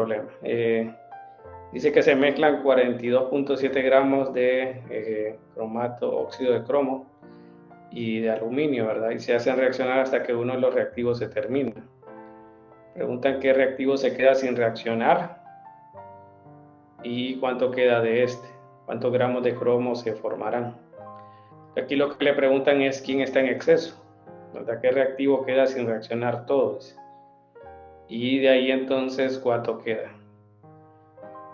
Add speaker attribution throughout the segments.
Speaker 1: problema. Dice que se mezclan 42.7 gramos de cromato, óxido de cromo y de aluminio, ¿verdad? Y se hacen reaccionar hasta que uno de los reactivos se termina. Preguntan qué reactivo se queda sin reaccionar y cuánto queda de este, cuántos gramos de cromo se formarán. Aquí lo que le preguntan es quién está en exceso, ¿verdad? ¿Qué reactivo queda sin reaccionar todos? Y de ahí entonces cuánto queda.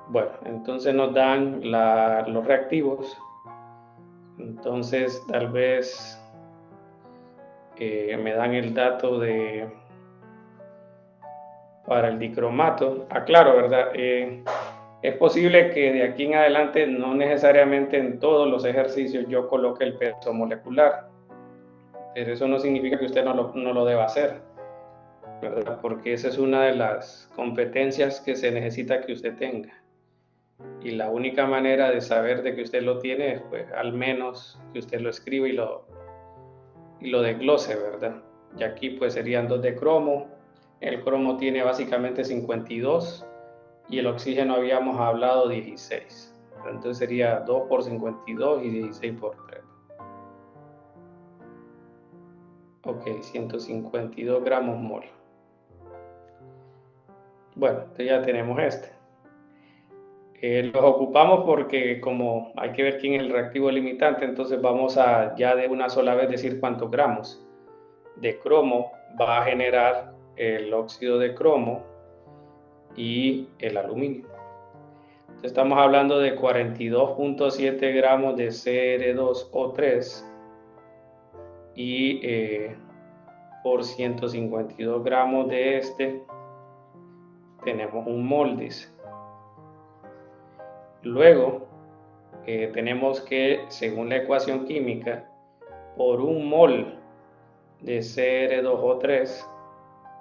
Speaker 1: Bueno, entonces nos dan los reactivos. Entonces tal vez me dan el dato para el dicromato. Aclaro, ¿verdad? Es posible que de aquí en adelante no necesariamente en todos los ejercicios yo coloque el peso molecular, pero eso no significa que usted no lo deba hacer, ¿verdad? Porque esa es una de las competencias que se necesita que usted tenga. Y la única manera de saber de que usted lo tiene es, pues, al menos que usted lo escriba y lo desglose, ¿verdad? Y aquí pues serían 2 de cromo. El cromo tiene básicamente 52 y el oxígeno habíamos hablado 16. Entonces sería 2 por 52 y 16 por 3. Ok, 152 gramos mol. Bueno, entonces ya tenemos este. Los ocupamos porque como hay que ver quién es el reactivo limitante, entonces vamos a ya de una sola vez decir cuántos gramos de cromo va a generar el óxido de cromo y el aluminio. Entonces estamos hablando de 42.7 gramos de Cr2O3 y por 152 gramos de este tenemos un mol, dice. Luego tenemos que, según la ecuación química, por un mol de Cr2O3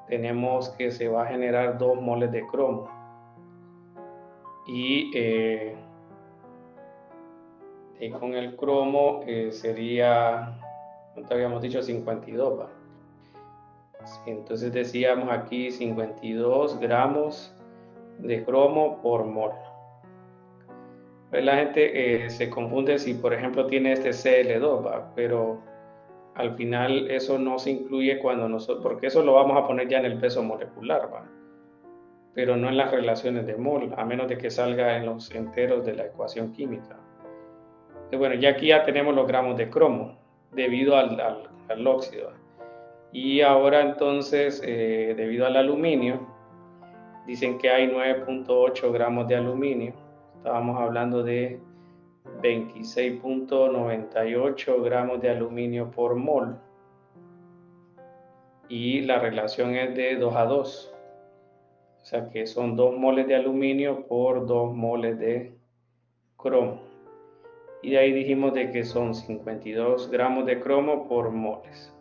Speaker 1: tenemos que se va a generar 2 moles de cromo. Y con el cromo sería, ¿cuánto habíamos dicho? 52, ¿va? Sí, entonces decíamos aquí 52 gramos de cromo por mol. Pues la gente se confunde si, por ejemplo, tiene este Cl2, ¿va? Pero al final eso no se incluye cuando nosotros, porque eso lo vamos a poner ya en el peso molecular, ¿va? Pero no en las relaciones de mol, a menos de que salga en los enteros de la ecuación química. Y bueno, ya aquí ya tenemos los gramos de cromo debido al óxido. Y ahora entonces, debido al aluminio, dicen que hay 9.8 gramos de aluminio. Estábamos hablando de 26.98 gramos de aluminio por mol. Y la relación es de 2 a 2. O sea que son 2 moles de aluminio por 2 moles de cromo. Y de ahí dijimos de que son 52 gramos de cromo por moles.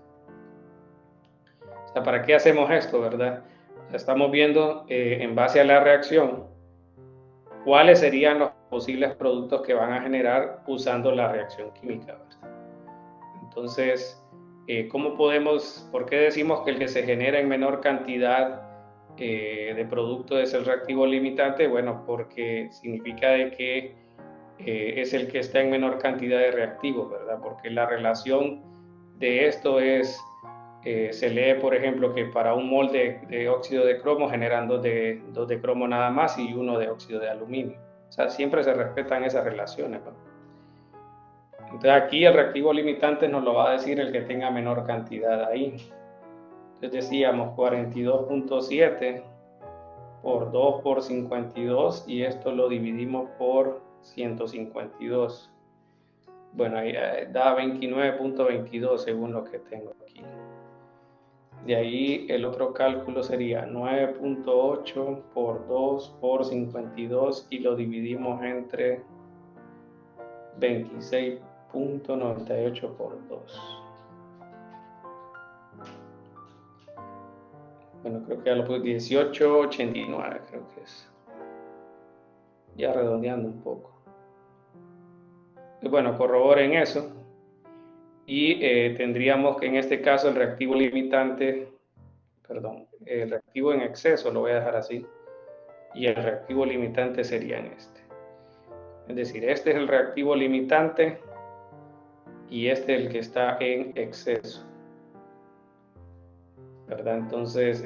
Speaker 1: O sea, ¿para qué hacemos esto, verdad? O sea, estamos viendo en base a la reacción cuáles serían los posibles productos que van a generar usando la reacción química, ¿verdad? Entonces, ¿cómo podemos, por qué decimos que el que se genera en menor cantidad de producto es el reactivo limitante? Bueno, porque significa de que es el que está en menor cantidad de reactivos, ¿verdad? Porque la relación de esto es, se lee, por ejemplo, que para un mol de óxido de cromo generan 2 de cromo nada más y 1 de óxido de aluminio. O sea, siempre se respetan esas relaciones, ¿no? Entonces aquí el reactivo limitante nos lo va a decir el que tenga menor cantidad ahí. Entonces decíamos 42.7 por 2 por 52 y esto lo dividimos por 152. Bueno, ahí da 29.22 según lo que tengo aquí. De ahí el otro cálculo sería 9.8 por 2 por 52 y lo dividimos entre 26.98 por 2. Bueno, creo que ya lo puse 18.89, creo que es. Ya redondeando un poco. Y bueno, corroboren eso. Y tendríamos que en este caso el reactivo limitante, perdón, el reactivo en exceso, lo voy a dejar así, y el reactivo limitante sería en este. Es decir, este es el reactivo limitante y este es el que está en exceso, ¿verdad? Entonces,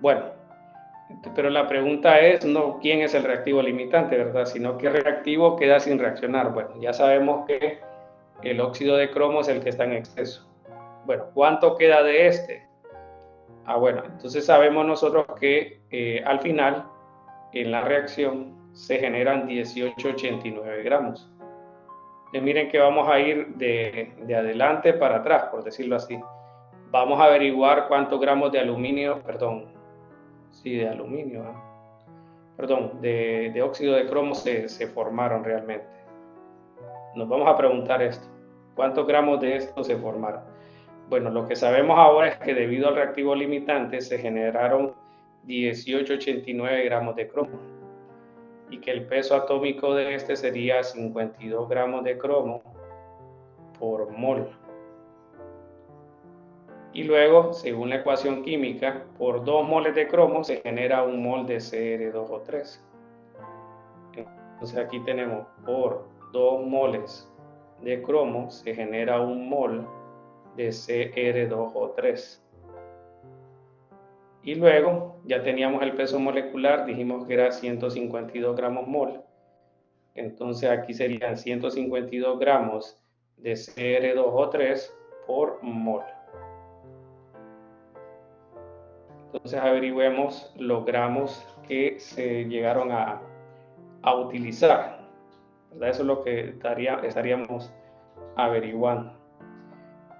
Speaker 1: bueno, pero la pregunta es no quién es el reactivo limitante, ¿verdad? Sino qué reactivo queda sin reaccionar. Bueno, ya sabemos que el óxido de cromo es el que está en exceso. Bueno, ¿cuánto queda de este? Bueno, entonces sabemos nosotros que al final, en la reacción, se generan 1889 gramos. Entonces miren que vamos a ir de adelante para atrás, por decirlo así. Vamos a averiguar cuántos gramos de aluminio, de aluminio, de óxido de cromo se formaron realmente. Nos vamos a preguntar esto, ¿cuántos gramos de esto se formaron? Bueno, lo que sabemos ahora es que debido al reactivo limitante se generaron 1889 gramos de cromo y que el peso atómico de este sería 52 gramos de cromo por mol. Y luego, según la ecuación química, por 2 moles de cromo se genera un mol de Cr2O3. Entonces aquí tenemos por 2 moles de cromo se genera un mol de Cr2O3. Y luego ya teníamos el peso molecular, dijimos que era 152 gramos mol. Entonces aquí serían 152 gramos de Cr2O3 por mol. Entonces averigüemos los gramos que se llegaron a utilizar, ¿verdad? Eso es lo que estaríamos averiguando.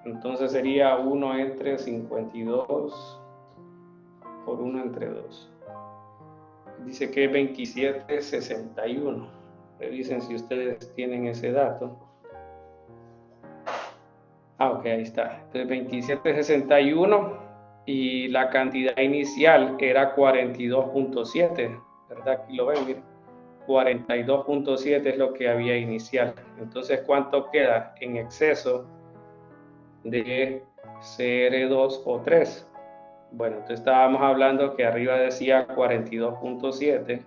Speaker 1: Entonces sería 1 entre 52 por 1 entre 2. Dice que es 2761. Revisen si ustedes tienen ese dato. Ok, ahí está. Entonces 2761 y la cantidad inicial era 42.7, ¿verdad? Aquí lo ven, miren. 42.7 es lo que había inicial. Entonces, ¿cuánto queda en exceso de Cr2 o 3? Bueno, entonces estábamos hablando que arriba decía 42.7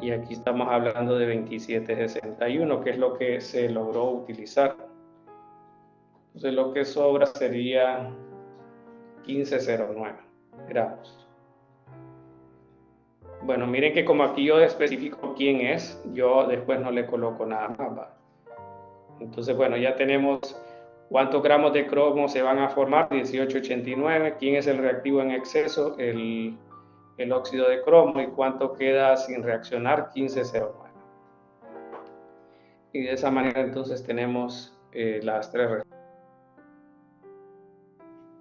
Speaker 1: y aquí estamos hablando de 2761, que es lo que se logró utilizar. Entonces lo que sobra sería 1509 gramos. Bueno, miren que como aquí yo especifico quién es, yo después no le coloco nada más. Entonces, bueno, ya tenemos cuántos gramos de cromo se van a formar, 1889. ¿Quién es el reactivo en exceso? El óxido de cromo. ¿Y cuánto queda sin reaccionar? 1509. Y de esa manera entonces tenemos las tres respuestas.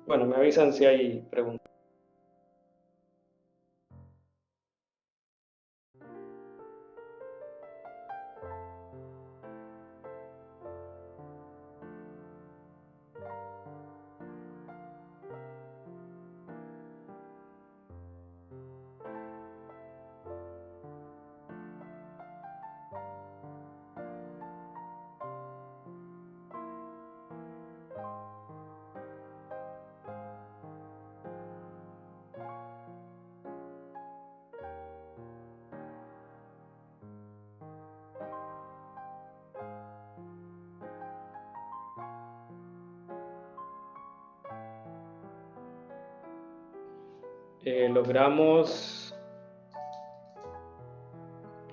Speaker 1: Bueno, me avisan si hay preguntas.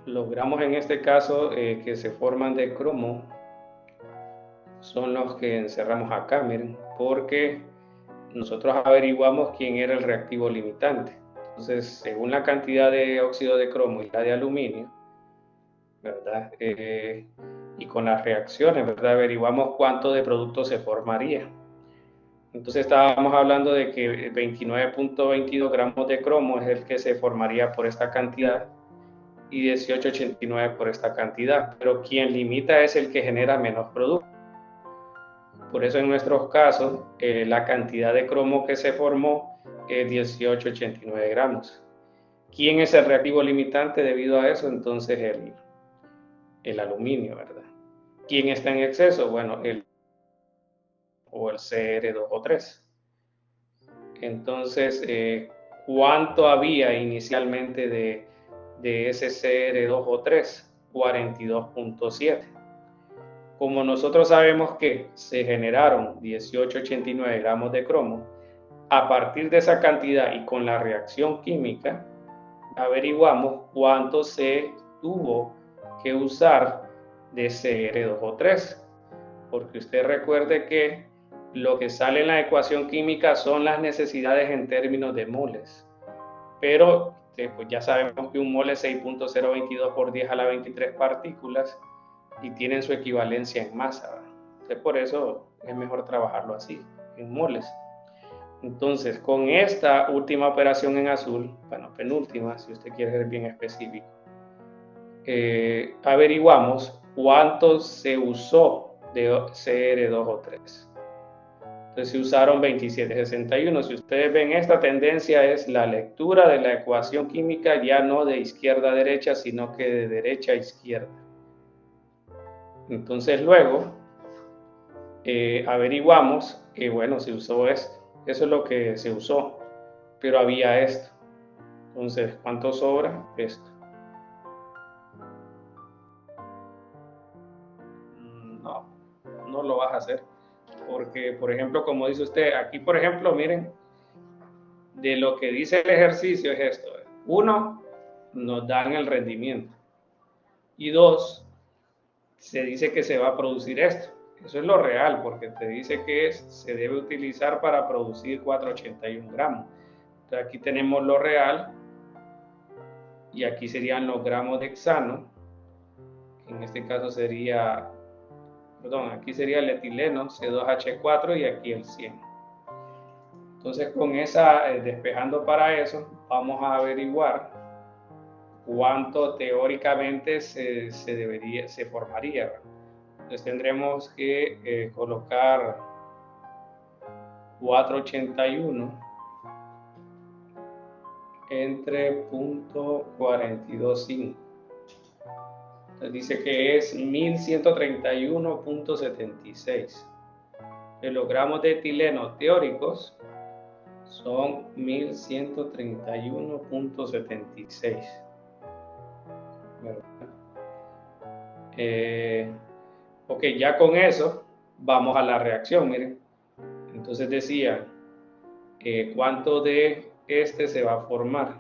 Speaker 1: Logramos en este caso que se forman de cromo, son los que encerramos acá, miren, porque nosotros averiguamos quién era el reactivo limitante. Entonces, según la cantidad de óxido de cromo y la de aluminio, ¿verdad? Y con las reacciones, ¿verdad? Averiguamos cuánto de producto se formaría. Entonces estábamos hablando de que 29.22 gramos de cromo es el que se formaría por esta cantidad y 1889 por esta cantidad, pero quien limita es el que genera menos producto. Por eso en nuestros casos la cantidad de cromo que se formó es 1889 gramos. ¿Quién es el reactivo limitante debido a eso? Entonces el aluminio, ¿verdad? ¿Quién está en exceso? Bueno, el Cr2O3. Entonces, ¿Cuánto había inicialmente de SCR2O3? 42.7. Como nosotros sabemos que se generaron 1889 gramos de cromo, a partir de esa cantidad y con la reacción química, averiguamos cuánto se tuvo que usar de CR2O3. Porque usted recuerde que lo que sale en la ecuación química son las necesidades en términos de moles. Pero pues ya sabemos que un mol es 6.022 por 10 a la 23 partículas y tienen su equivalencia en masa. Entonces, por eso es mejor trabajarlo así, en moles. Entonces, con esta última operación en azul, bueno, penúltima, si usted quiere ser bien específico, averiguamos cuánto se usó de CR2O3. Entonces se usaron 2761. Si ustedes ven, esta tendencia es la lectura de la ecuación química ya no de izquierda a derecha, sino que de derecha a izquierda. Entonces luego averiguamos que, bueno, se usó esto. Eso es lo que se usó, pero había esto. Entonces, ¿cuánto sobra? Esto. No, no lo vas a hacer. Porque, por ejemplo, como dice usted, aquí, por ejemplo, miren, de lo que dice el ejercicio es esto. Uno, nos dan el rendimiento. Y dos, se dice que se va a producir esto. Eso es lo real, porque te dice que se debe utilizar para producir 481 gramos. Entonces aquí tenemos lo real y aquí serían los gramos de hexano, que en este caso sería, perdón, aquí sería el etileno, C2H4 y aquí el 100. Entonces con esa, despejando para eso, vamos a averiguar cuánto teóricamente se formaría. Entonces tendremos que colocar 481 entre .425. Entonces dice que es 1131.76. Los gramos de etileno teóricos son 1131.76. Ok, ya con eso vamos a la reacción, miren. Entonces decía, ¿cuánto de este se va a formar?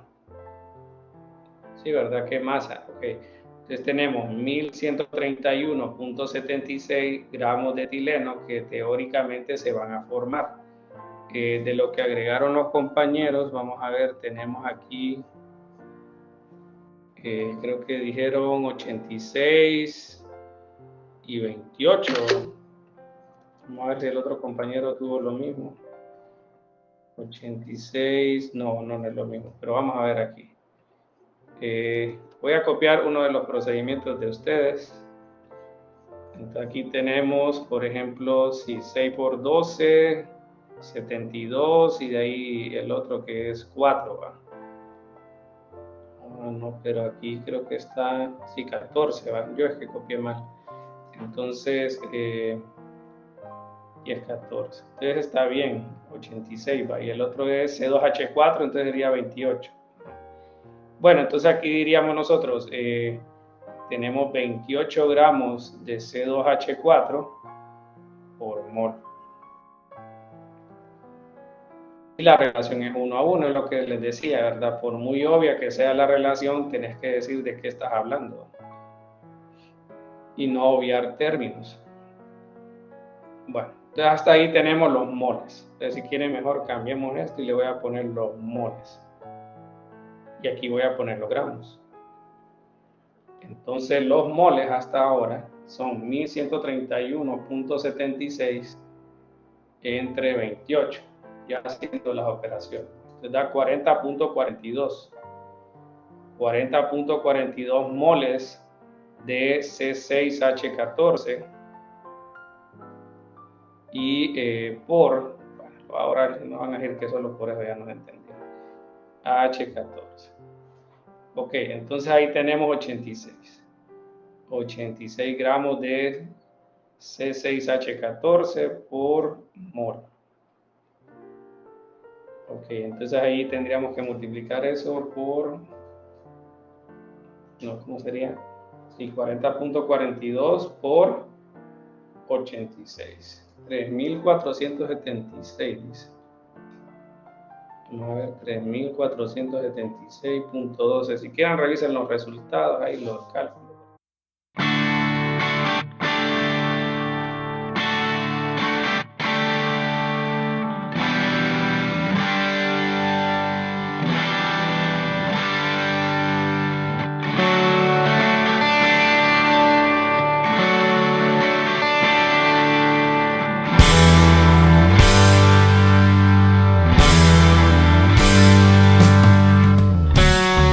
Speaker 1: Sí, ¿verdad? ¿Qué masa? Ok. Entonces tenemos 1131.76 gramos de etileno que teóricamente se van a formar. De lo que agregaron los compañeros, vamos a ver, tenemos aquí, creo que dijeron 86 y 28. Vamos a ver si el otro compañero tuvo lo mismo. 86, no es lo mismo, pero vamos a ver aquí. Voy a copiar uno de los procedimientos de ustedes. Entonces aquí tenemos, por ejemplo, si 6 por 12, 72 y de ahí el otro que es 4. ¿Va? No, pero aquí creo que está, sí, 14. ¿Va? Yo es que copié mal. Entonces, y es 14. Entonces está bien, 86. ¿Va? Y el otro es C2H4, entonces sería 28. Bueno, entonces aquí diríamos nosotros, tenemos 28 gramos de C2H4 por mol. Y la relación es 1 a 1, es lo que les decía, ¿verdad? Por muy obvia que sea la relación, tenés que decir de qué estás hablando y no obviar términos. Bueno, entonces hasta ahí tenemos los moles. Entonces si quieren mejor cambiemos esto y le voy a poner los moles. Y aquí voy a poner los gramos. Entonces los moles hasta ahora son 1131.76 entre 28, ya haciendo las operaciones. Entonces da 40.42. 40.42 moles de C6H14 y por, bueno, ahora nos van a decir que solo por eso ya no entendieron, H14. Ok, entonces ahí tenemos 86 gramos de C6H14 por mol. Ok, entonces ahí tendríamos que multiplicar eso por, no, ¿cómo sería? Sí, 40.42 por 86. 3.476 dice. Vamos a ver, 3.476.12. Si quieren revisen los resultados, ahí los cálculos.